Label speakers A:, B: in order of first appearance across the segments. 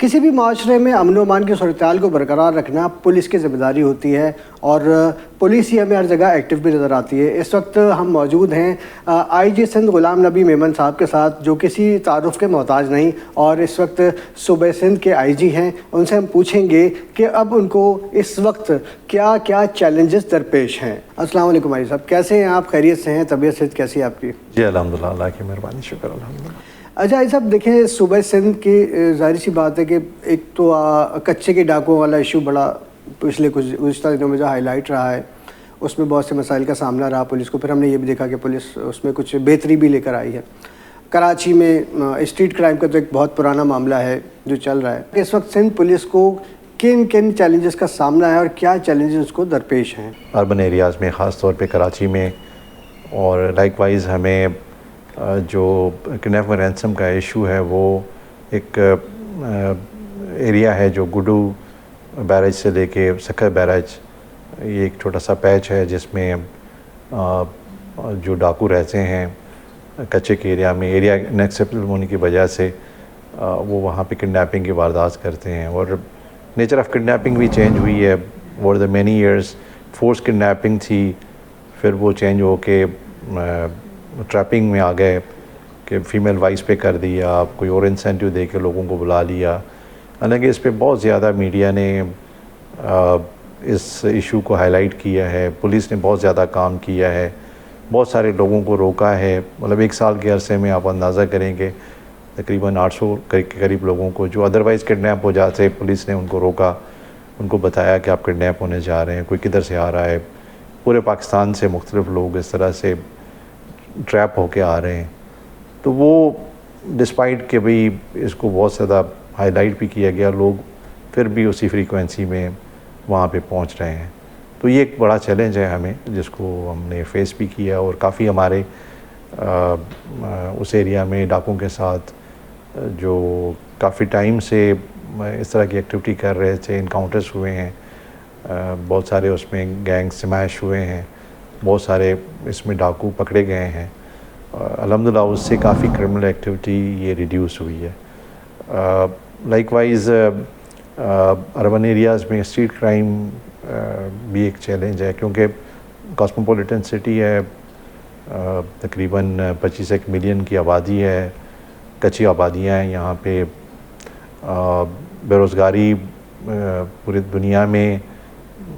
A: किसी भी माशरे में अमन व अमान की सूरत को बरकरार रखना पुलिस की ज़िम्मेदारी होती है और पुलिस ही हमें हर जगह एक्टिव भी नज़र आती है। इस वक्त हम मौजूद हैं आईजी सिंध ग़ुलाम नबी मेमन साहब के साथ, जो किसी तारुफ़ के मोहताज नहीं और इस वक्त सूबे सिंध के आईजी हैं। उनसे हम पूछेंगे कि अब उनको इस वक्त क्या क्या चैलेंजेस दरपेश हैं। अस्सलाम वालेकुम आईजी साहब, कैसे हैं आप? खैरियत से हैं? तबीयत सेहत कैसी है आपकी?
B: जी अल्हम्दुलिल्लाह, अल्लाह की मेहरबानी, शुक्र अल्हम्दुलिल्लाह।
A: अच्छा ये सब देखें, सूबे सिंध की ज़ाहिर सी बात है कि एक तो कच्चे के डाकुओं वाला इशू बड़ा पिछले कुछ गुज़िश्ता दिनों में जो हाईलाइट रहा है, उसमें बहुत से मसाइल का सामना रहा पुलिस को। फिर हमने ये भी देखा कि पुलिस उसमें कुछ बेहतरी भी लेकर आई है। कराची में स्ट्रीट क्राइम का तो एक बहुत पुराना मामला है जो चल रहा है। इस वक्त सिंध पुलिस को किन किन चैलेंजेस का सामना है और क्या चैलेंजेस उसको दरपेश हैं?
B: अर्बन एरियाज़ में, ख़ास तौर पे कराची में, और लाइकवाइज़ हमें जो किडनैप और रैंसम का इशू है वो एक एरिया है जो गुडू बैराज से लेके सखर बैराज, ये एक छोटा सा पैच है जिसमें जो डाकू रहते हैं कच्चे के एरिया में, एरिया इनएक्सेसिबल होने की वजह से वो वहाँ पे किडनैपिंग की वारदात करते हैं। और नेचर ऑफ किडनैपिंग भी चेंज हुई है over the many years. Force kidnapping थी, फिर वो चेंज हो के ट्रैपिंग में आ गए कि फ़ीमेल वाइस पे कर दिया, कोई और इंसेंटिव दे के लोगों को बुला लिया। हालांकि इस पे बहुत ज़्यादा मीडिया ने इस इशू को हाईलाइट किया है, पुलिस ने बहुत ज़्यादा काम किया है, बहुत सारे लोगों को रोका है। मतलब 1 साल के अरसे में आप अंदाज़ा करेंगे तकरीबन 800 के करीब लोगों को जो अदरवाइज़ किडनैप हो जाते, पुलिस ने उनको रोका, उनको बताया कि आप किडनैप होने जा रहे हैं, कोई किधर से आ रहा है। पूरे पाकिस्तान से मुख्तलिफ लोग इस तरह से ट्रैप होके आ रहे हैं। तो वो डिस्पाइट के भाई इसको बहुत ज़्यादा हाईलाइट भी किया गया, लोग फिर भी उसी फ्रीक्वेंसी में वहाँ पे पहुँच रहे हैं। तो ये एक बड़ा चैलेंज है हमें, जिसको हमने फेस भी किया। और काफ़ी हमारे उस एरिया में डाकुओं के साथ जो काफ़ी टाइम से इस तरह की एक्टिविटी कर रहे थे, इनकाउंटर्स हुए हैं, बहुत सारे उसमें गैंग स्मैश हुए हैं, बहुत सारे इसमें डाकू पकड़े गए हैं। अल्हम्दुलिल्लाह उससे काफ़ी क्रिमिनल एक्टिविटी ये रिड्यूस हुई है। लाइकवाइज़ अर्बन एरियाज़ में स्ट्रीट क्राइम भी एक चैलेंज है, क्योंकि कॉस्मोपॉलिटन सिटी है, तकरीबन 25 मिलियन की आबादी है, कच्ची आबादियाँ हैं यहाँ पे, बेरोज़गारी पूरी दुनिया में,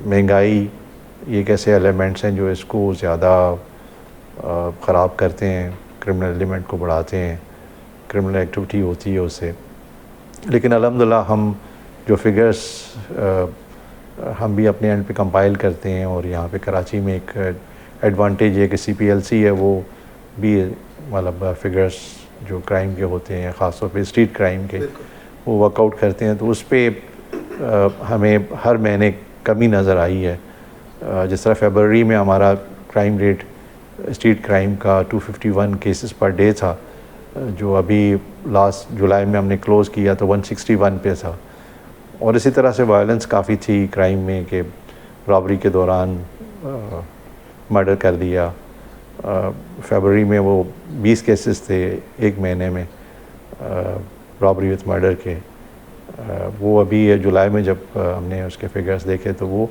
B: महंगाई, ये कैसे एलिमेंट्स हैं जो इसको ज़्यादा ख़राब करते हैं, क्रिमिनल एलिमेंट को बढ़ाते हैं, क्रिमिनल एक्टिविटी होती है उससे। लेकिन अल्हम्दुलिल्लाह हम जो फिगर्स हम भी अपने एंड पे कंपाइल करते हैं, और यहाँ पे कराची में एक एडवांटेज है कि CPLC है, वो भी मतलब फिगर्स जो क्राइम के होते हैं, ख़ास तौर पे स्ट्रीट क्राइम के, वो वर्कआउट करते हैं। तो उस पर हमें हर महीने कमी नज़र आई है। जिस तरह फरवरी में हमारा क्राइम रेट स्ट्रीट क्राइम का 251 केसेस पर डे था, जो अभी लास्ट जुलाई में हमने क्लोज़ किया तो 161 पे था। और इसी तरह से वायलेंस काफ़ी थी क्राइम में कि रॉबरी के दौरान मर्डर कर दिया। फरवरी में वो 20 केसेस थे एक महीने में रॉबरी विथ मर्डर के। वो अभी जुलाई में जब हमने उसके फिगर्स देखे तो वो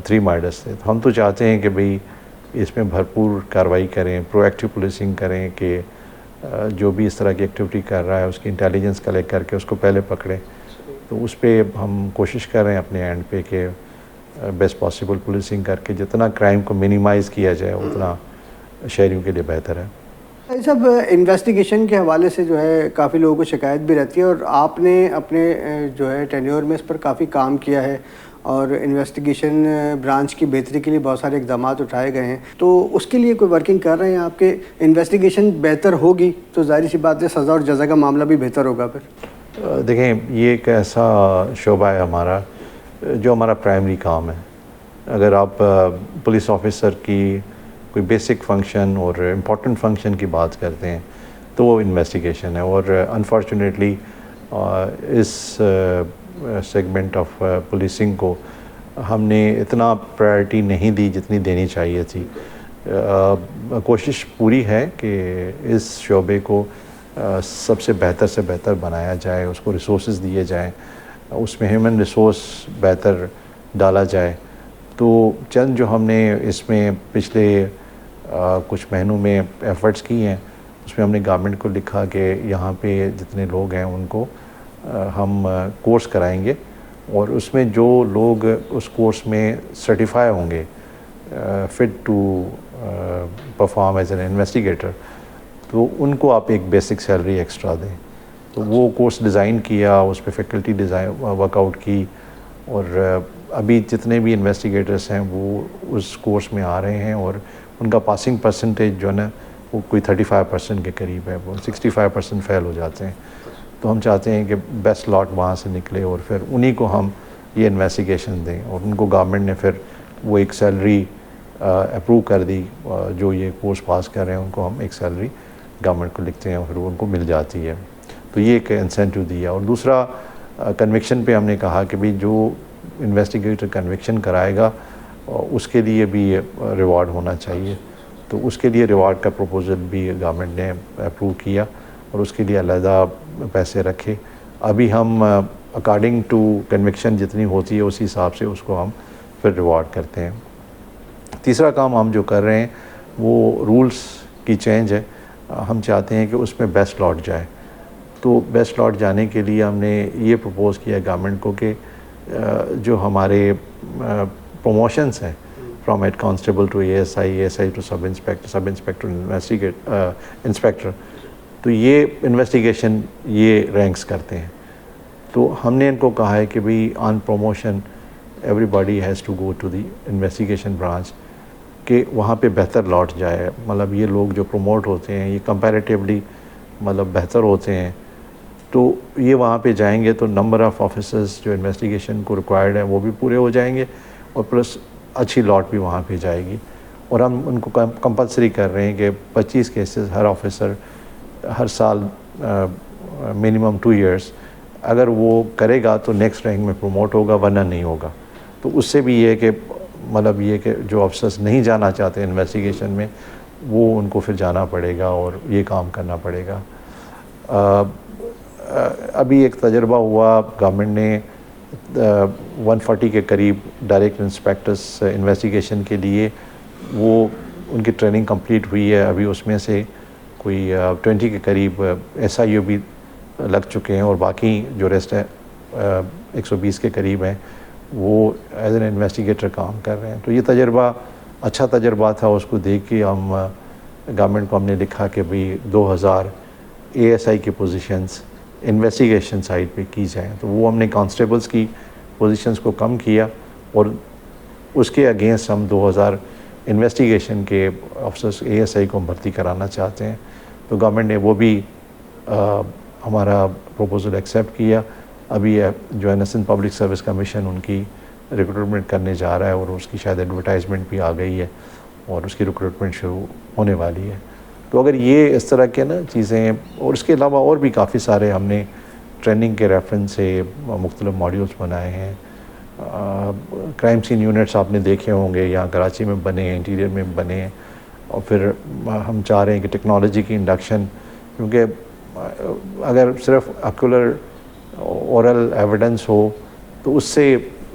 B: 3 मर्डर्स थे। तो हम तो चाहते हैं कि भाई इसमें भरपूर कार्रवाई करें, प्रोएक्टिव पुलिसिंग करें कि जो भी इस तरह की एक्टिविटी कर रहा है उसकी इंटेलिजेंस कलेक्ट करके उसको पहले पकड़ें। तो उस पर हम कोशिश कर रहे हैं अपने एंड पे कि बेस्ट पॉसिबल पुलिसिंग करके जितना क्राइम को मिनिमाइज़ किया जाए उतना शहरियों के लिए बेहतर है।
A: सब इन्वेस्टिगेशन के हवाले से जो है काफ़ी लोगों को शिकायत भी रहती है, और आपने अपने जो है टेन्योर में इस पर काफ़ी काम किया है और इन्वेस्टिगेशन ब्रांच की बेहतरी के लिए बहुत सारे इक़दाम उठाए गए हैं। तो उसके लिए कोई वर्किंग कर रहे हैं आपके? इन्वेस्टिगेशन बेहतर होगी तो ज़ाहिर सी बात है सज़ा और जज़ा का मामला भी बेहतर होगा। फिर
B: देखें, ये एक ऐसा शोबा है हमारा जो हमारा प्राइमरी काम है। अगर आप पुलिस ऑफिसर की कोई बेसिक फंक्शन और इम्पॉर्टेंट फंक्शन की बात करते हैं तो वो इन्वेस्टिगेशन है। और अनफॉर्चुनेटली इस सेगमेंट ऑफ पुलिसिंग को हमने इतना प्रायोरिटी नहीं दी जितनी देनी चाहिए थी। कोशिश पूरी है कि इस शोबे को सबसे बेहतर से बेहतर बनाया जाए, उसको रिसोर्सेज दिए जाएं, उसमें ह्यूमन रिसोर्स बेहतर डाला जाए। तो चंद जो हमने इसमें पिछले कुछ महीनों में एफ़र्ट्स किए हैं, उसमें हमने गवर्नमेंट को लिखा कि यहाँ पे जितने लोग हैं उनको हम कोर्स कराएंगे, और उसमें जो लोग उस कोर्स में सर्टिफाई होंगे fit to perform as an investigator, तो उनको आप एक बेसिक सैलरी एक्स्ट्रा दें। तो वो कोर्स डिज़ाइन किया, उस पर फैकल्टी डिज़ाइन वर्कआउट की, और अभी जितने भी इन्वेस्टिगेटर्स हैं वो उस कोर्स में आ रहे हैं, और उनका पासिंग परसेंटेज जो है ना वो कोई 35% के करीब है, वो 65% फेल हो जाते हैं। तो हम चाहते हैं कि बेस्ट लॉट वहाँ से निकले और फिर उन्हीं को हम ये इन्वेस्टिगेशन दें, और उनको गवर्नमेंट ने फिर वो एक सैलरी अप्रूव कर दी। जो ये कोर्स पास कर रहे हैं उनको हम एक सैलरी गवर्नमेंट को लिखते हैं और फिर उनको मिल जाती है। तो ये एक इंसेंटिव दिया। और दूसरा कन्विक्शन पे हमने कहा कि भाई जो इन्वेस्टिगेटर कन्विक्शन कराएगा उसके लिए भी रिवॉर्ड होना चाहिए। तो उसके लिए रिवॉर्ड का प्रपोज़ल भी गवर्नमेंट ने अप्रूव किया और उसके लिए अलहदा पैसे रखे। अभी हम अकॉर्डिंग टू कन्विक्शन जितनी होती है उसी हिसाब से उसको हम फिर रिवॉर्ड करते हैं। तीसरा काम हम जो कर रहे हैं वो रूल्स की चेंज है। हम चाहते हैं कि उसमें बेस्ट लॉट जाए। तो बेस्ट लॉट जाने के लिए हमने ये प्रपोज़ किया गवर्नमेंट को कि जो हमारे प्रमोशंस हैं from head constable to ASI to sub inspector inspector, तो ये इन्वेस्टिगेशन ये रैंक्स करते हैं। तो हमने इनको कहा है कि भाई on promotion everybody has to go to the investigation branch, कि वहाँ पे बेहतर लौट जाए। मतलब ये लोग जो प्रमोट होते हैं ये कंपैरेटिवली मतलब बेहतर होते हैं, तो ये वहाँ पे जाएंगे तो नंबर ऑफ़ ऑफिसर्स जो इन्वेस्टिगेशन को रिक्वायर्ड है वो भी पूरे हो जाएंगे और प्लस अच्छी लॉट भी वहाँ पे जाएगी। और हम उनको कंपलसरी कर रहे हैं कि 25 केसेस हर ऑफिसर हर साल मिनिमम 2 इयर्स अगर वो करेगा तो नेक्स्ट रैंक में प्रमोट होगा, वरना नहीं होगा। तो उससे भी ये कि मतलब ये कि जो ऑफिसर्स नहीं जाना चाहते इन्वेस्टिगेशन में वो उनको फिर जाना पड़ेगा और ये काम करना पड़ेगा। अभी एक तजर्बा हुआ, गवर्नमेंट ने 140 के करीब डायरेक्ट इंस्पेक्टर्स इन्वेस्टिगेशन के लिए वो उनकी ट्रेनिंग कंप्लीट हुई है। अभी उसमें से कोई 20 के करीब SIU भी लग चुके हैं और बाकी जो रेस्ट है 120 के करीब हैं वो एज एन इन्वेस्टिगेटर काम कर रहे हैं। तो ये तजर्बा अच्छा तजर्बा था, उसको देख के हम गवर्नमेंट को हमने लिखा कि भाई 2000 ASI की पोजीशंस इन्वेस्टिगेशन साइड पे की जाएँ। तो वो हमने कांस्टेबल्स की पोजीशंस को कम किया और उसके अगेंस्ट हम 2000 इन्वेस्टिगेशन के ऑफिसर्स ASI को भर्ती कराना चाहते हैं। तो गवर्नमेंट ने वो भी हमारा प्रपोज़ल एक्सेप्ट किया। अभी जो है नेशनल पब्लिक सर्विस कमीशन उनकी रिक्रूटमेंट करने जा रहा है और उसकी शायद एडवर्टाइजमेंट भी आ गई है और उसकी रिक्रूटमेंट शुरू होने वाली है। तो अगर ये इस तरह के ना चीज़ें, और इसके अलावा और भी काफ़ी सारे हमने ट्रेनिंग के रेफरेंस से मुख्तलिफ मॉड्यूल्स बनाए हैं। क्राइम सीन यूनिट्स आपने देखे होंगे, यहाँ कराची में बने हैं, इंटीरियर में बने हैं। और फिर हम चाह रहे हैं कि टेक्नोलॉजी की इंडक्शन, क्योंकि अगर सिर्फ ऑक्यूलर ओरल एविडेंस हो तो उससे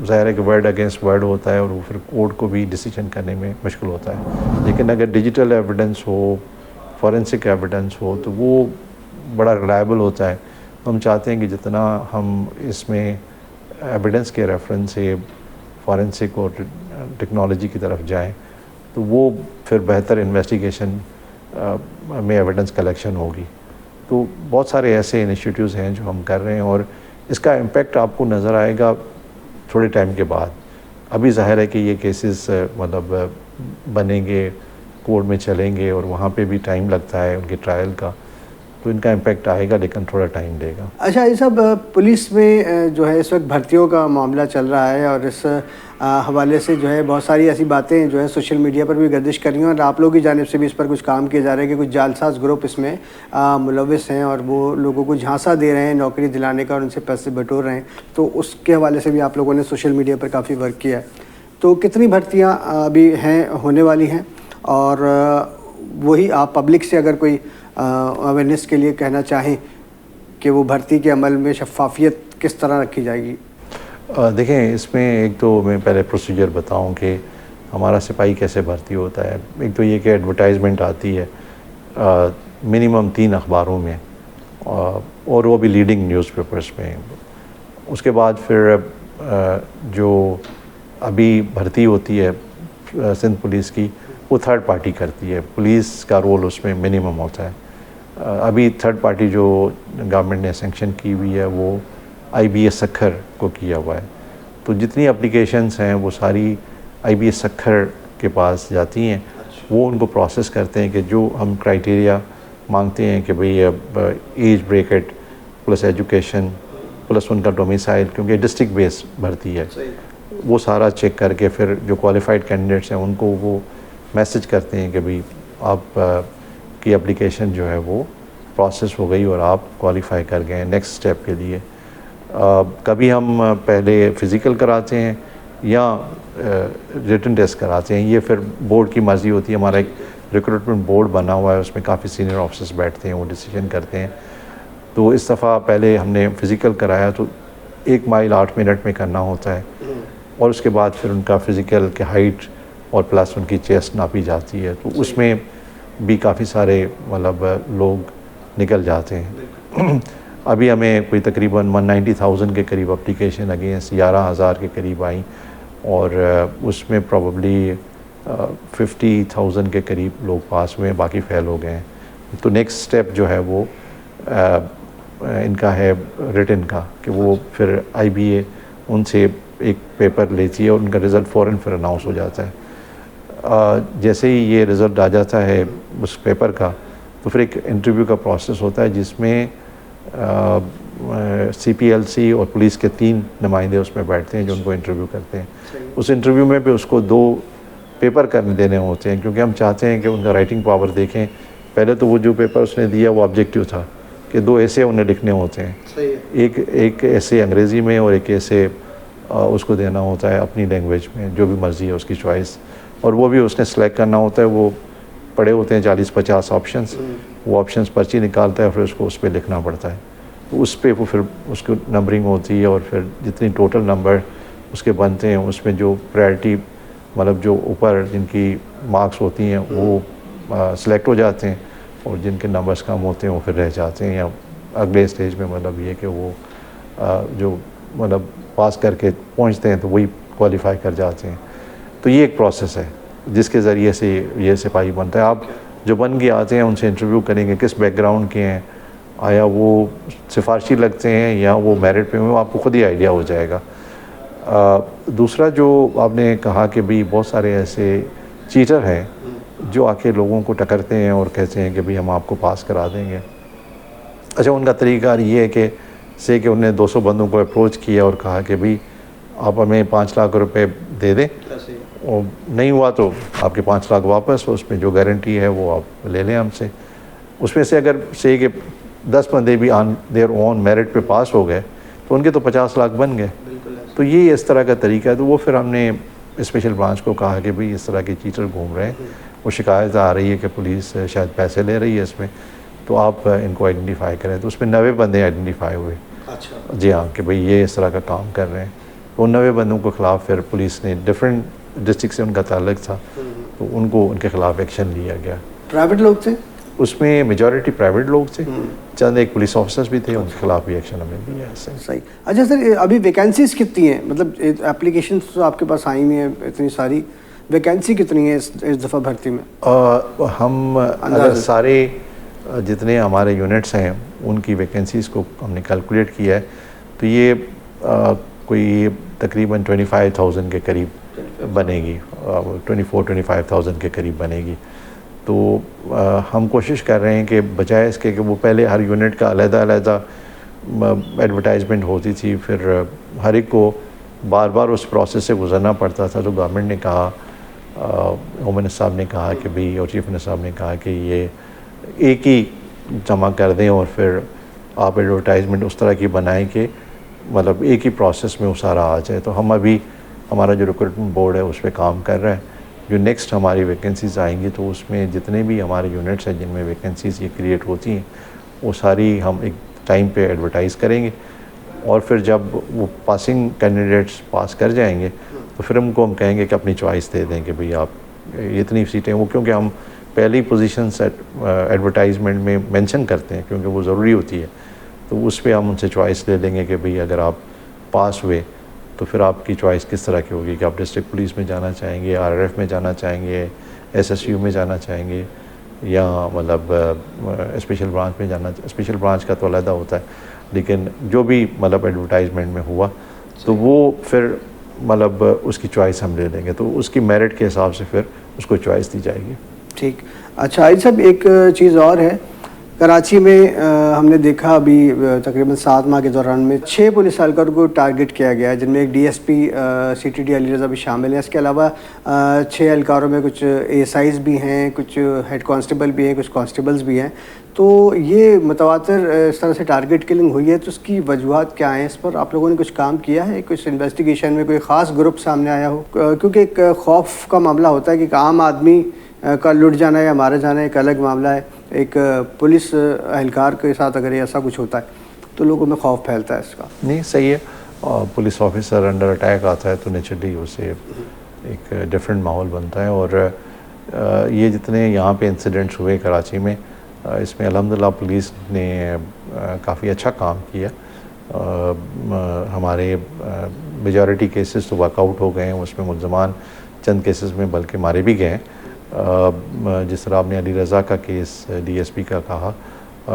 B: ज़ाहिर है कि वर्ड अगेंस्ट वर्ड होता है और वो फिर कोर्ट को भी डिसीजन करने में मुश्किल होता है। लेकिन अगर डिजिटल एविडेंस हो, फॉरेंसिक एविडेंस हो तो वो बड़ा रिलायबल होता है। तो हम चाहते हैं कि जितना हम इसमें एविडेंस के रेफरेंस से फॉरेंसिक और टेक्नोलॉजी की तरफ जाएं तो वो फिर बेहतर इन्वेस्टिगेशन में एविडेंस कलेक्शन होगी। तो बहुत सारे ऐसे इनिशिएटिव्स हैं जो हम कर रहे हैं और इसका इम्पेक्ट आपको नज़र आएगा थोड़े टाइम के बाद। अभी ज़ाहिर है कि ये केसेस मतलब बनेंगे, कोर्ट में चलेंगे और वहाँ पे भी टाइम लगता है उनके ट्रायल का, तो इनका इम्पेक्ट आएगा लेकिन थोड़ा टाइम लेगा।
A: अच्छा, ये सब पुलिस में जो है इस वक्त भर्तियों का मामला चल रहा है और इस हवाले से जो है बहुत सारी ऐसी बातें जो है सोशल मीडिया पर भी गर्दिश कर रही हैं और आप लोगों की जानिब से भी इस पर कुछ काम किया जा रहा है कि कुछ जालसाज ग्रुप इसमें मुलविस हैं और वो लोगों को झांसा दे रहे हैं नौकरी दिलाने का और उनसे पैसे बटोर रहे हैं। तो उसके हवाले से भी आप लोगों ने सोशल मीडिया पर काफ़ी वर्क किया है। तो कितनी भर्तियाँ अभी हैं, होने वाली हैं, और वही आप पब्लिक से अगर कोई अवेयरनेस के लिए कहना चाहें कि वो भर्ती के अमल में शफाफियत किस तरह रखी जाएगी?
B: देखें, इसमें एक तो मैं पहले प्रोसीजर बताऊं कि हमारा सिपाही कैसे भर्ती होता है। एक तो ये कि एडवर्टाइजमेंट आती है मिनिमम 3 अखबारों में, और वो भी लीडिंग न्यूज़पेपर्स में। उसके बाद फिर जो अभी भर्ती होती है सिंध पुलिस की, वो थर्ड पार्टी करती है। पुलिस का रोल उसमें मिनिमम होता है। अभी थर्ड पार्टी जो गवर्नमेंट ने सेंक्शन की हुई है वो IBA सक्खर को किया हुआ है। तो जितनी एप्लीकेशंस हैं वो सारी IBA सक्खर के पास जाती हैं। वो उनको प्रोसेस करते हैं कि जो हम क्राइटेरिया मांगते हैं कि भाई age bracket plus education plus उनका डोमिसाइल, क्योंकि डिस्ट्रिक्ट बेस भर्ती है, वो सारा चेक करके फिर जो क्वालिफाइड कैंडिडेट्स हैं उनको वो मैसेज करते हैं कि भाई आप की एप्लीकेशन जो है वो प्रोसेस हो गई और आप क्वालिफाई कर गए नेक्स्ट स्टेप के लिए। कभी हम पहले फ़िज़िकल कराते हैं या रिटन टेस्ट कराते हैं, ये फिर बोर्ड की मर्ज़ी होती है। हमारा एक रिक्रूटमेंट बोर्ड बना हुआ है, उसमें काफ़ी सीनियर ऑफिसर्स बैठते हैं, वो डिसीजन करते हैं। तो इस दफ़ा पहले हमने फ़िज़िकल कराया तो 1 माइल 8 मिनट में करना होता है, और उसके बाद फिर उनका फ़िज़िकल के हाइट और प्लस उनकी चेस्ट नापी जाती है। तो उसमें भी काफ़ी सारे मतलब लोग निकल जाते हैं। अभी हमें कोई तकरीबन 190,000 के करीब एप्लीकेशन अगेंस्ट 11,000 के करीब आई, और उसमें प्रॉबली 50,000 के करीब लोग पास हुए हैं, बाकी फेल हो गए हैं। तो नेक्स्ट स्टेप जो है वो इनका है रिटन का, कि वो फिर IBA उनसे एक पेपर लेती है और उनका रिज़ल्ट फ़ौरन फिर अनाउंस हो जाता है। जैसे ही ये रिज़ल्ट आ जाता है उस पेपर का, तो फिर एक इंटरव्यू का प्रोसेस होता है जिसमें CPLC और पुलिस के 3 नुमाइंदे उसमें बैठते हैं जो उनको इंटरव्यू करते हैं। उस इंटरव्यू में भी उसको 2 पेपर करने देने होते हैं, क्योंकि हम चाहते हैं कि उनका राइटिंग पावर देखें। पहले तो वो जो पेपर उसने दिया वो ऑब्जेक्टिव था कि 2 ऐसे उन्हें लिखने होते हैं, एक ऐसे अंग्रेज़ी में और एक ऐसे उसको देना होता है अपनी लैंग्वेज में, जो भी मर्ज़ी है उसकी चॉइस, और वो भी उसने सेलेक्ट करना होता है। वो पड़े होते हैं 40-50 ऑप्शंस, वो ऑप्शंस पर्ची निकालता है, फिर उसको उस पर लिखना पड़ता है। तो उस पर वो फिर उसको नंबरिंग होती है, और फिर जितनी टोटल नंबर उसके बनते हैं उसमें जो प्रायोरिटी मतलब जो ऊपर जिनकी मार्क्स होती हैं वो सिलेक्ट हो जाते हैं, और जिनके नंबर्स कम होते हैं वो फिर रह जाते हैं, या अगले स्टेज में मतलब ये कि वो जो मतलब पास करके पहुंचते हैं तो वही क्वालिफाई कर जाते हैं। तो ये एक प्रोसेस है जिसके ज़रिए से ये सिपाही बनता है। आप जो बन के आते हैं उनसे इंटरव्यू करेंगे किस बैकग्राउंड के हैं, आया वो सिफारशी लगते हैं या वो मेरिट पे हैं, आपको खुद ही आइडिया हो जाएगा। दूसरा जो आपने कहा कि भाई बहुत सारे ऐसे चीटर हैं जो आके लोगों को टकरते हैं और कहते हैं कि भाई हम आपको पास करा देंगे। अच्छा, उनका तरीका ये है कि से कि उन्हें 200 बंदों को अप्रोच किया और कहा कि भाई आप हमें 5 लाख रुपए दे दें, और नहीं हुआ तो आपके 5 लाख वापस, उसमें जो गारंटी है वो आप ले लें हमसे। उसमें से अगर से कि 10 बंदे भी ऑन देयर ओन मेरिट पे पास हो गए तो उनके तो 50 लाख बन गए। तो ये इस तरह का तरीका है। तो वो फिर हमने स्पेशल ब्रांच को कहा कि भाई इस तरह के चीटर घूम रहे हैं, वो शिकायत आ रही है कि पुलिस शायद पैसे ले रही है इसमें, तो आप इनको आइडेंटिफाई करें। तो उसमें 90 बंदे आइडेंटिफाई हुए। अच्छा जी हाँ, कि भाई ये इस तरह का काम कर रहे हैं। तो उन 90 बंदों के ख़िलाफ़ फिर पुलिस ने डिफरेंट डिस्ट्रिक्ट से उनका ताल्लुक था तो उनको उनके ख़िलाफ़ एक्शन लिया गया।
A: प्राइवेट लोग थे
B: उसमें, मेजॉरिटी प्राइवेट लोग थे, चंद एक पुलिस ऑफिसर्स भी थे, उनके खिलाफ भी एक्शन हमें लिया है।
A: सही। अच्छा सर, अभी वैकेंसीज कितनी हैं? मतलब एप्लीकेशन तो आपके पास आई हुई हैं इतनी सारी, वैकेंसी कितनी है इस दफ़ा भर्ती में?
B: हम अगर सारे जितने हमारे यूनिट्स हैं उनकी वैकेंसीज़ को हमने कैलकुलेट किया है तो ये कोई तकरीबन 25,000 के करीब बनेगी, 24-25,000 के करीब बनेगी। तो हम कोशिश कर रहे हैं कि बजाय इसके कि वो पहले हर यूनिट का अलग-अलग एडवर्टाइजमेंट होती थी, फिर हर एक को बार बार उस प्रोसेस से गुजरना पड़ता था। तो गवर्नमेंट ने कहा, होम मिनिस्टर साहब ने कहा कि भाई, और चीफ मिनिस्टर साहब ने कहा कि ये एक ही जमा कर दें और फिर आप एडवर्टाइजमेंट उस तरह की बनाएं कि मतलब एक ही प्रोसेस में वो सारा आ जाए। तो हम अभी हमारा जो रिक्रूटमेंट बोर्ड है उस पर काम कर रहा है जो नेक्स्ट हमारी वैकेंसीज आएंगी तो उसमें जितने भी हमारे यूनिट्स हैं जिनमें वैकेंसीज ये क्रिएट होती हैं वो सारी हम एक टाइम पे एडवर्टाइज़ करेंगे और फिर जब वो पासिंग कैंडिडेट्स पास कर जाएंगे तो फिर हम कहेंगे कि अपनी चॉइस दे दें कि भाई आप इतनी सीटें वो, क्योंकि हम पहली पोजीशन एडवर्टाइजमेंट में मेंशन करते हैं क्योंकि वो ज़रूरी होती है, तो उस पर हम उनसे चॉइस ले लेंगे कि भाई अगर आप पास हुए तो फिर आपकी चॉइस किस तरह की होगी कि आप डिस्ट्रिक्ट पुलिस में जाना चाहेंगे, आरआरएफ में जाना चाहेंगे, एसएसयू में जाना चाहेंगे या मतलब स्पेशल ब्रांच में जाना। स्पेशल ब्रांच का तो अलग होता है, लेकिन जो भी मतलब एडवर्टाइजमेंट में हुआ तो वो फिर मतलब उसकी चॉइस हम ले लेंगे, तो उसकी मेरिट के हिसाब से फिर उसको चॉइस दी जाएगी।
A: ठीक। अच्छा आइज साहब, एक चीज़ और है, कराची में हमने देखा अभी तकरीबन 7 माह के दौरान में 6 पुलिस एहलकारों को टारगेट किया गया है, जिनमें एक डीएसपी सीटीडी अली रज़ा भी शामिल है। इसके अलावा 6 एहलकारों में कुछ एएसआईज़ भी हैं, कुछ हेड कांस्टेबल भी हैं, कुछ कांस्टेबल्स भी हैं। तो ये मुतवातिर इस तरह से टारगेट किलिंग हुई है, तो उसकी वजूहत क्या हैं? इस पर आप लोगों ने कुछ काम किया है? कुछ इन्वेस्टिगेशन में कोई ख़ास ग्रुप सामने आया हो? क्योंकि एक खौफ का मामला होता है कि आम आदमी का लुट जाना या मारा जाना एक अलग मामला है, एक पुलिस एहलकार के साथ अगर ऐसा कुछ होता है तो लोगों में खौफ फैलता है इसका।
B: नहीं, सही है। पुलिस ऑफिसर अंडर अटैक आता है तो नेचुरली उसे एक डिफरेंट माहौल बनता है। और ये जितने यहाँ पे इंसिडेंट्स हुए कराची में, इसमें अल्हम्दुलिल्लाह पुलिस ने काफ़ी अच्छा काम किया। हमारे मेजॉरिटी केसेस तो वर्कआउट हो गए हैं, उसमें मुल्ज़मान चंद केसेस में बल्कि मारे भी गए हैं। जिस तरह आपने अली रज़ा का केस डीएसपी का कहा,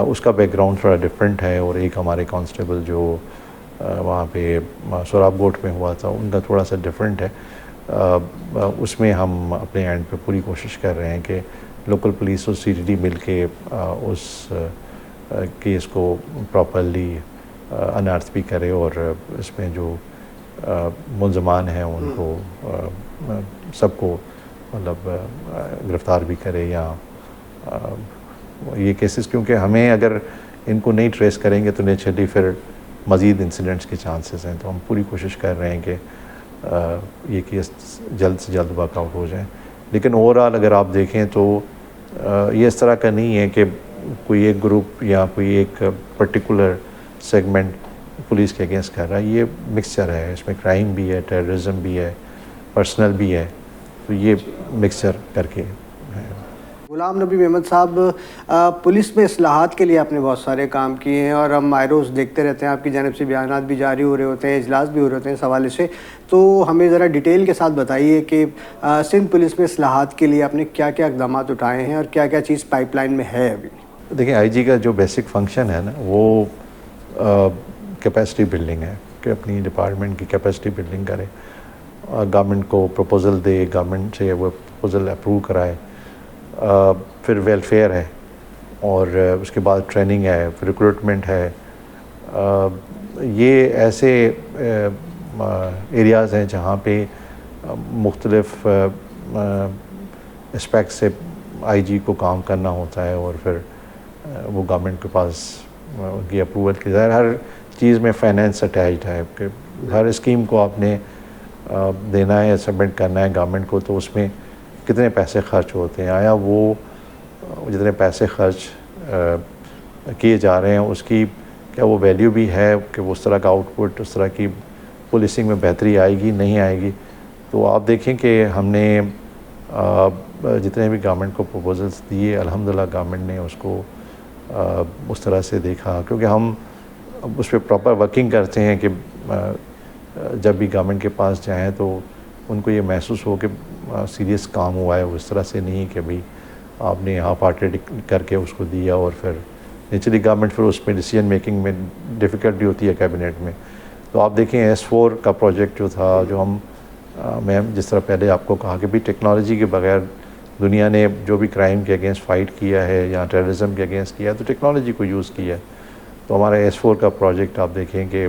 B: उसका बैकग्राउंड थोड़ा डिफरेंट है, और एक हमारे कांस्टेबल जो वहाँ पे सोराब गोट में हुआ था उनका थोड़ा सा डिफरेंट है। उसमें हम अपने एंड पे पूरी कोशिश कर रहे हैं कि लोकल पुलिस और सीटीडी मिल के उस केस को प्रॉपरली अनअर्थ भी करे और इसमें जो मुल्ज़मान हैं उनको सबको मतलब गिरफ़्तार भी करे या ये केसेस, क्योंकि हमें अगर इनको नहीं ट्रेस करेंगे तो नेचुरली फिर मज़ीद इंसिडेंट्स के चांसेस हैं। तो हम पूरी कोशिश कर रहे हैं कि ये केस जल्द से जल्द वर्कआउट हो जाए। लेकिन ओवरऑल अगर आप देखें तो ये इस तरह का नहीं है कि कोई एक ग्रुप या कोई एक पर्टिकुलर सेगमेंट पुलिस के अगेंस्ट कर रहा है। ये मिक्सचर है, इसमें क्राइम भी है, टेररिज्म भी है, पर्सनल भी है, तो ये मिक्सचर करके है।
A: गुलाम नबी मेमन साहब, पुलिस में इस्लाहात के लिए आपने बहुत सारे काम किए हैं और हम आए रोज़ देखते रहते हैं, आपकी जानिब से बयानात भी जारी हो रहे होते हैं, इजलास भी हो रहे होते हैं इस हवाले से। तो हमें ज़रा डिटेल के साथ बताइए कि सिंध पुलिस में इस्लाहात के लिए आपने क्या क्या इक़दाम उठाए हैं और क्या क्या चीज़ पाइपलाइन में है अभी?
B: देखिए, आईजी का जो बेसिक फंक्शन है ना, वो कैपेसिटी बिल्डिंग है कि अपनी डिपार्टमेंट की कैपेसिटी बिल्डिंग करे, गवर्नमेंट को प्रपोज़ल दे, गवर्नमेंट से वो प्रपोज़ल अप्रूव कराए, फिर वेलफेयर है और उसके बाद ट्रेनिंग है, फिर रिक्रूटमेंट है। ये ऐसे एरियाज़ हैं जहाँ पे मुख्तलिफ एस्पेक्ट से आईजी को काम करना होता है और फिर वो गवर्नमेंट के पास उनकी अप्रूवल की जाए। हर चीज़ में फाइनेंस अटैच्ड है कि हर स्कीम को आपने देना है, सबमिट करना है गवर्नमेंट को, तो उसमें कितने पैसे खर्च होते हैं, आया वो जितने पैसे खर्च किए जा रहे हैं उसकी क्या वो वैल्यू भी है कि उस तरह का आउटपुट, उस तरह की पुलिसिंग में बेहतरी आएगी नहीं आएगी। तो आप देखें कि हमने जितने भी गवर्नमेंट को प्रपोजल्स दिए, अल्हम्दुलिल्लाह गवर्नमेंट ने उसको उस तरह से देखा, क्योंकि हम उस पर प्रॉपर वर्किंग करते हैं कि जब भी गवर्नमेंट के पास जाएँ तो उनको ये महसूस हो कि सीरियस काम हुआ है, उस तरह से नहीं कि भाई आपने हाफ हार्टेड करके उसको दिया और फिर नेचुरली गवर्नमेंट फिर उसमें डिसीजन मेकिंग में डिफ़िकल्टी होती है कैबिनेट में। तो आप देखें S4 का प्रोजेक्ट जो था, जो हम मैं जिस तरह पहले आपको कहा कि भाई टेक्नोलॉजी के बगैर दुनिया ने जो भी क्राइम के अगेंस्ट फ़ाइट किया है या टेररिज्म के अगेंस्ट किया है तो टेक्नोलॉजी को यूज़ किया है। तो हमारा S4 का प्रोजेक्ट आप देखें कि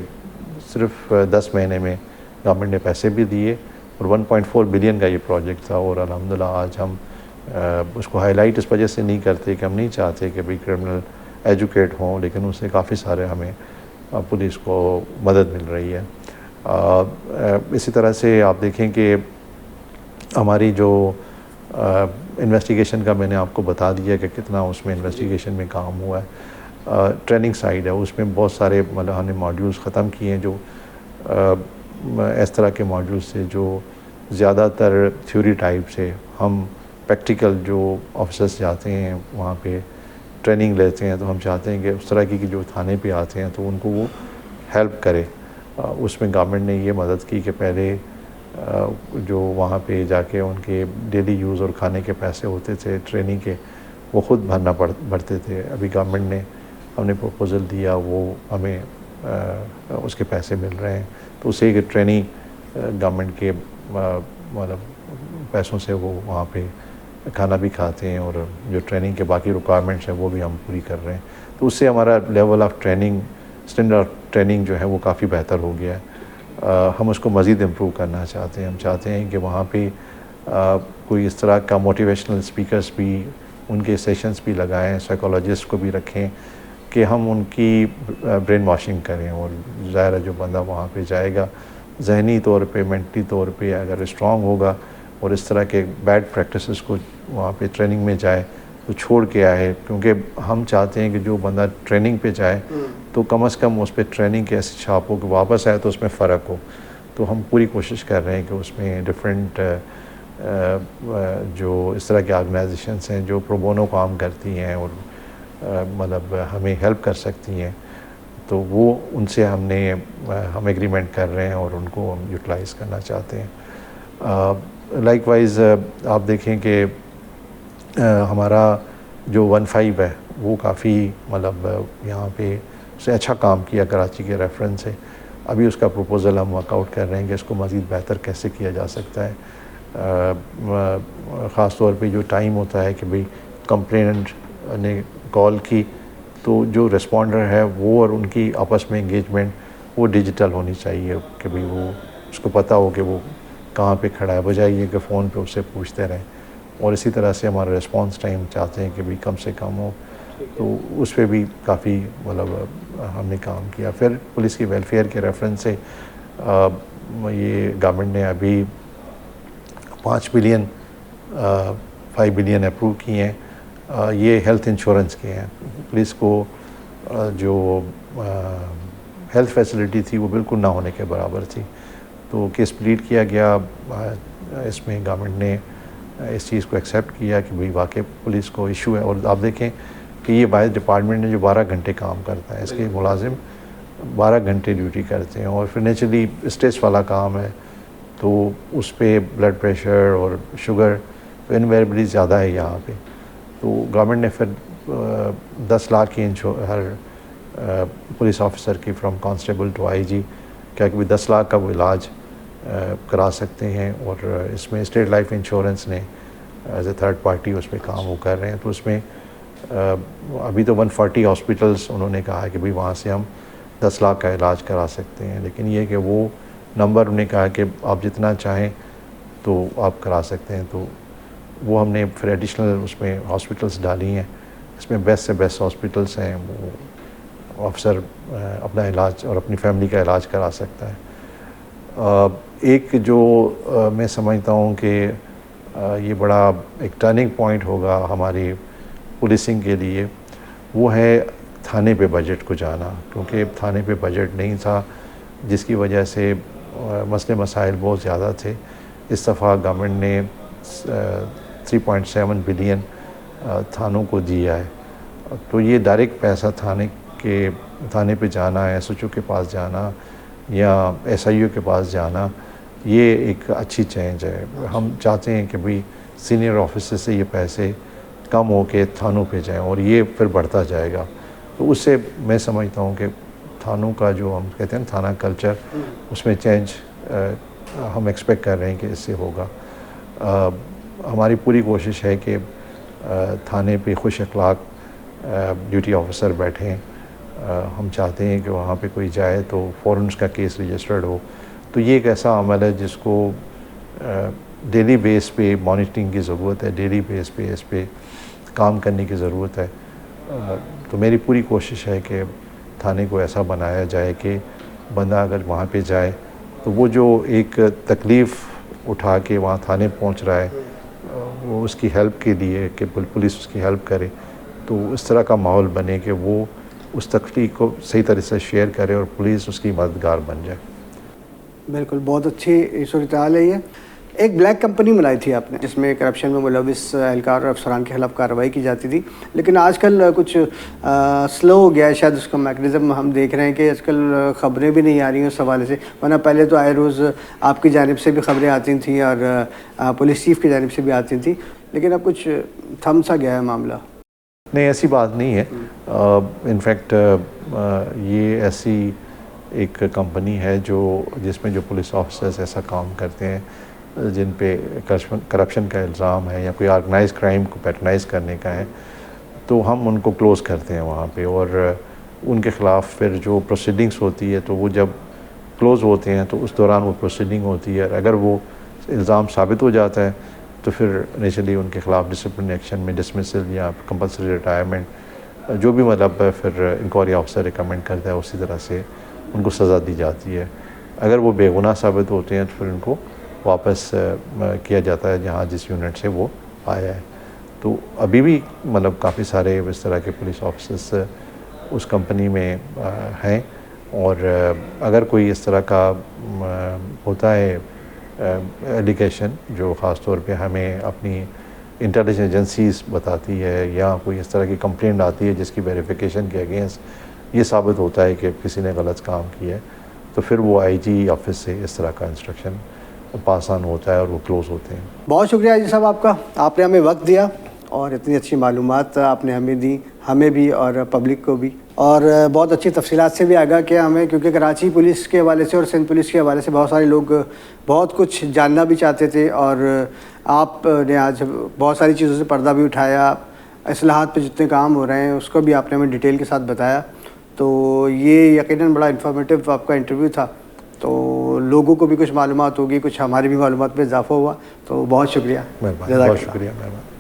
B: सिर्फ 10 महीने में गवर्नमेंट ने पैसे भी दिए और 1.4 बिलियन का ये प्रोजेक्ट था। और अल्हम्दुलिल्लाह आज हम उसको हाईलाइट इस वजह से नहीं करते कि हम नहीं चाहते कि भाई क्रिमिनल एजुकेट हों, लेकिन उससे काफ़ी सारे हमें पुलिस को मदद मिल रही है। इसी तरह से आप देखें कि हमारी जो इन्वेस्टिगेशन का मैंने आपको बता दिया कि कितना उसमें इन्वेस्टिगेशन में काम हुआ है। ट्रेनिंग साइड है, उसमें बहुत सारे मतलब हमने मॉड्यूल्स ख़त्म किए हैं जो इस तरह के मॉड्यूल्स थे जो ज़्यादातर थ्योरी टाइप से। हम प्रैक्टिकल जो ऑफिसर्स जाते हैं वहाँ पे ट्रेनिंग लेते हैं, तो हम चाहते हैं कि उस तरह की जो थाने पे आते हैं तो उनको वो हेल्प करे। उसमें गवर्नमेंट ने ये मदद की कि पहले जो वहाँ पे जाके उनके डेली यूज़ और खाने के पैसे होते थे ट्रेनिंग के, वो ख़ुद भरना पड़ते थे। अभी गवर्नमेंट ने हमने प्रपोज़ल दिया, वो हमें उसके पैसे मिल रहे हैं, तो उससे कि ट्रेनिंग गवर्नमेंट के मतलब पैसों से वो वहाँ पे खाना भी खाते हैं और जो ट्रेनिंग के बाकी रिक्वायरमेंट्स हैं वो भी हम पूरी कर रहे हैं। तो उससे हमारा level of training, standard training जो है वो काफ़ी बेहतर हो गया है। हम उसको मज़ीद इम्प्रूव करना चाहते हैं। हम चाहते हैं कि वहाँ पे कोई इस तरह का मोटिवेशनल स्पीकर्स भी, उनके सेशंस भी लगाएं, साइकोलॉजिस्ट को भी रखें कि हम उनकी ब्रेन वॉशिंग करें। और ज़ाहिर है जो बंदा वहाँ पे जाएगा जहनी तौर पे, मेंटली तौर पे अगर स्ट्रॉन्ग होगा और इस तरह के बैड प्रैक्टिसेस को वहाँ पे ट्रेनिंग में जाए तो छोड़ के आए, क्योंकि हम चाहते हैं कि जो बंदा ट्रेनिंग पे जाए तो कम से कम उस पर ट्रेनिंग के ऐसी छाप हो कि वापस आए तो उसमें फ़र्क हो। तो हम पूरी कोशिश कर रहे हैं कि उसमें डिफरेंट जो इस तरह के ऑर्गेनाइजेशंस हैं जो प्रो बोनो काम करती हैं और मतलब हमें हेल्प कर सकती हैं, तो वो उनसे हम एग्रीमेंट कर रहे हैं और उनको हम यूटिलाइज़ करना चाहते हैं। लाइकवाइज आप देखें कि हमारा जो 15 है वो काफ़ी मतलब यहाँ पे उससे अच्छा काम किया कराची के रेफरेंस से। अभी उसका प्रपोज़ल हम वर्कआउट कर रहे हैं कि इसको मज़ीद बेहतर कैसे किया जा सकता है। ख़ास तौर पे जो टाइम होता है कि भाई कंप्लेनेंट ने कॉल की तो जो रिस्पॉन्डर है वो और उनकी आपस में इंगेजमेंट वो डिजिटल होनी चाहिए कि भाई वो उसको पता हो कि वो कहाँ पे खड़ा है, बजाय ये कि फ़ोन पे उससे पूछते रहें। और इसी तरह से हमारा रिस्पांस टाइम चाहते हैं कि भाई कम से कम हो, तो उस पर भी काफ़ी मतलब हमने काम किया। फिर पुलिस की वेलफेयर के रेफरेंस से ये गवर्नमेंट ने अभी 5 बिलियन अप्रूव किए हैं। ये हेल्थ इंश्योरेंस के हैं। पुलिस को जो हेल्थ फैसिलिटी थी वो बिल्कुल ना होने के बराबर थी, तो केस प्लीड किया गया। इसमें गवर्नमेंट ने इस चीज़ को एक्सेप्ट किया कि भाई वाकई पुलिस को इशू है। और आप देखें कि ये वाइस डिपार्टमेंट ने जो 12 घंटे काम करता है, इसके मुलाजिम 12 घंटे ड्यूटी करते हैं और फिर नेचुरली स्ट्रेस वाला काम है, तो उस पर ब्लड प्रेशर और शुगर तो इनवेरिएबली ज़्यादा है यहाँ पे। तो गवर्नमेंट ने फिर 10 लाख की हर पुलिस ऑफिसर की फ्रॉम कांस्टेबल टू आईजी क्या कि 10 लाख का वो इलाज करा सकते हैं। और इसमें स्टेट लाइफ इंश्योरेंस ने एज ए थर्ड पार्टी उस पर काम वो कर रहे हैं। तो उसमें अभी तो 140 हॉस्पिटल्स उन्होंने कहा है कि भाई वहाँ से हम 10 लाख का इलाज करा सकते हैं, लेकिन ये कि वो नंबर उन्होंने कहा कि आप जितना चाहें तो आप करा सकते हैं। तो वो हमने फिर एडिशनल उसमें हॉस्पिटल्स डाली हैं। इसमें बेस्ट से बेस्ट हॉस्पिटल्स हैं, वो ऑफिसर अपना इलाज और अपनी फैमिली का इलाज करा सकता है। एक जो मैं समझता हूँ कि ये बड़ा एक टर्निंग पॉइंट होगा हमारी पुलिसिंग के लिए, वो है थाने पे बजट को जाना, क्योंकि थाने पे बजट नहीं था जिसकी वजह से मसले मसाइल बहुत ज़्यादा थे। इस दफ़ा गवर्नमेंट ने 3.7 बिलियन थानों को दिया है, तो ये डायरेक्ट पैसा थाने पे जाना, एसएचओ के पास जाना या एसआईओ के पास जाना, ये एक अच्छी चेंज है। हम चाहते हैं कि भाई सीनियर ऑफिसर से ये पैसे कम हो के थानों पे जाएं और ये फिर बढ़ता जाएगा। तो उससे मैं समझता हूँ कि थानों का जो हम कहते हैं थाना कल्चर, उसमें चेंज हम एक्सपेक्ट कर रहे हैं कि इससे होगा। हमारी पूरी कोशिश है कि थाने पे खुश अखलाक ड्यूटी ऑफिसर बैठें। हम चाहते हैं कि वहाँ पे कोई जाए तो फ़ौरन उसका केस रजिस्टर्ड हो। तो ये एक ऐसा अमल है जिसको डेली बेस पे मॉनिटरिंग की ज़रूरत है, डेली बेस पे इस पे काम करने की ज़रूरत है। तो मेरी पूरी कोशिश है कि थाने को ऐसा बनाया जाए कि बंदा अगर वहाँ पे जाए तो वो जो एक तकलीफ़ उठा के वहाँ थाने पहुँच रहा है, वो उसकी हेल्प के लिए कि पुलिस उसकी हेल्प करे, तो इस तरह का माहौल बने कि वो उस तकलीफ को सही तरह से शेयर करे और पुलिस उसकी मददगार बन जाए।
A: बिल्कुल, बहुत अच्छी सूरत हाल है ये। एक ब्लैक कंपनी बनाई थी आपने जिसमें करप्शन में मुलविस एहलकार और अफसरान के खिलाफ कार्रवाई की जाती थी, लेकिन आजकल कुछ स्लो हो गया है शायद उसका मैकेनिज़्म। हम देख रहे हैं कि आजकल ख़बरें भी नहीं आ रही हैं उस हवाले से, वरना पहले तो आए रोज़ आपकी जानिब से भी ख़बरें आती थी और पुलिस चीफ़ की जानिब से भी आती थी, लेकिन अब कुछ थम सा गया है मामला।
B: नहीं, ऐसी बात नहीं है। इनफैक्ट ये ऐसी एक कंपनी है जिसमें जो पुलिस ऑफिसर्स ऐसा काम करते हैं जिन पे करप्शन का इल्ज़ाम है या कोई ऑर्गेनाइज क्राइम को पैटर्नाइज करने का है, तो हम उनको क्लोज़ करते हैं वहाँ पे, और उनके ख़िलाफ़ फिर जो प्रोसीडिंग्स होती है तो वो जब क्लोज़ होते हैं तो उस दौरान वो प्रोसीडिंग होती है। अगर वो इल्ज़ाम साबित हो जाता है तो फिर नेचुरली उनके ख़िलाफ़ डिसिप्लिन एक्शन में डिसमिसल या कंपलसरी रिटायरमेंट, जो भी मतलब फिर इंक्वायरी ऑफिसर रिकमेंड करता है उसी तरह से उनको सज़ा दी जाती है। अगर वो बेगुनाह साबित होते हैं तो फिर उनको वापस किया जाता है जहाँ जिस यूनिट से वो आया है। तो अभी भी मतलब काफ़ी सारे इस तरह के पुलिस ऑफिसर्स उस कंपनी में हैं, और अगर कोई इस तरह का होता है एलिगेशन जो ख़ास तौर पे हमें अपनी इंटेलिजेंस एजेंसीज बताती है या कोई इस तरह की कंप्लेंट आती है जिसकी वेरिफिकेशन के अगेंस्ट ये साबित होता है कि किसी ने गलत काम किया है, तो फिर वो आईजी ऑफिस से इस तरह का इंस्ट्रक्शन पास ऑन होता है और वो क्लोज़ होते हैं।
A: बहुत शुक्रिया आईजी साहब आपका, आपने हमें वक्त दिया और इतनी अच्छी मालूमात आपने हमें दी, हमें भी और पब्लिक को भी, और बहुत अच्छी तफसीलात से भी आगाह किया हमें, क्योंकि कराची पुलिस के हवाले से और सिंध पुलिस के हवाले से बहुत सारे लोग बहुत कुछ जानना भी चाहते थे, और आपने आज बहुत सारी चीज़ों से पर्दा भी उठाया। इस्लाहात पे जितने काम हो रहे हैं उसको भी आपने हमें डिटेल के साथ बताया, तो ये यकीनन बड़ा इन्फॉर्मेटिव आपका इंटरव्यू था, तो लोगों को भी कुछ मालूमात होगी, कुछ हमारी भी मालूमात में इजाफा हुआ, तो बहुत शुक्रिया।
B: बहुत शुक्रिया।